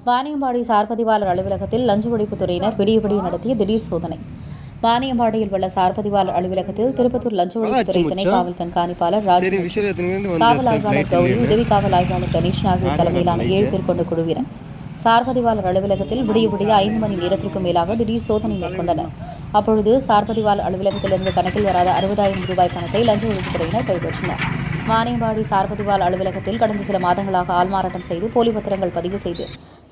Vaniyambadi sir பதிவாளர் அலுவலகத்தில் லஞ்ச ஒழிப்புத்துறையினர் விடிய நடத்திய திடீர் சோதனை. வாணியம்பாடியில் உள்ள சார் பதிவாளர் அலுவலகத்தில் திருப்பத்தூர் லஞ்ச ஒழிப்புத்துறை துணை காவல் கண்காணிப்பாளர் ராஜு, காவல் ஆய்வாளர் கௌரி, உதவி காவல் ஆய்வாளர் கணேஷ் ஆகியோர் தலைமையிலான 7 பேர் கொண்ட குழுவினர் சார் பதிவாளர் அலுவலகத்தில் விடிய 5 மணி நேரத்திற்கும் மேலாக திடீர் சோதனை மேற்கொண்டனர். அப்பொழுது சார் பதிவாளர் அலுவலகத்திலிருந்து கணக்கில் வராத 60,000 ரூபாய் பணத்தை லஞ்ச ஒழிப்புத்துறையினர் கைப்பற்றினர். வாணியம்பாடி சார் பதிவாளர் அலுவலகத்தில் கடந்த சில மாதங்களாக ஆள்மாறாட்டம் செய்து போலி பத்திரங்கள் பதிவு செய்து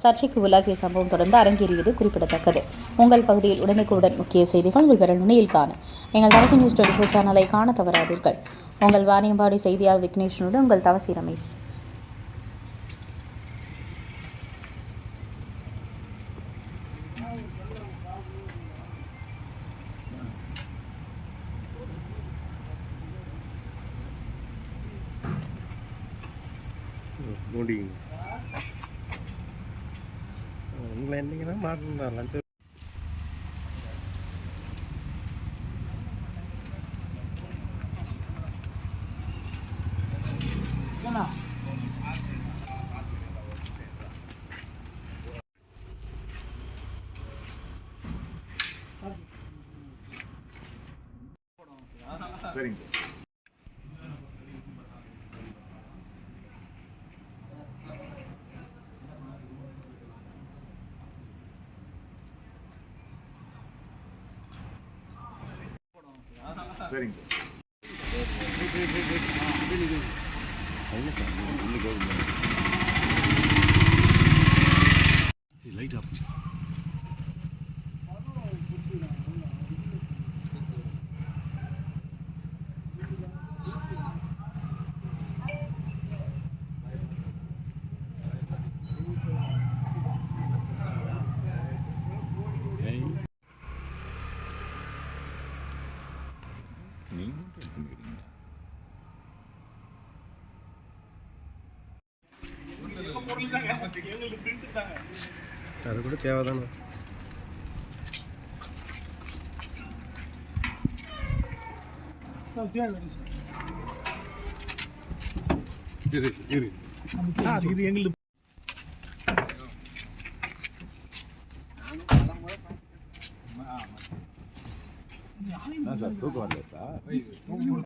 சர்ச்சைக்கு உள்ளாகிய சம்பவம் தொடர்ந்து அரங்கேறியது குறிப்பிடத்தக்கது. உங்கள் பகுதியில் உடனுக்குடன் முக்கிய செய்திகள் உங்கள் விரல் நுனியில் காண எங்கள் தவசி நியூஸ் 24 சேனலை காண தவறாதீர்கள். உங்கள் வாணியம்பாடி செய்தியாளர் விக்னேஷனுடன் உங்கள் தவசி ரமேஷ். உங்களை என்னைக்குன்னா மாட்டேன் லஞ்சம். சரிங்க. சரிங்க. Light off. அது கூட தேவைதானே. இது எங்களுக்கு சார் தூக்கம் வரல சார். இல்ல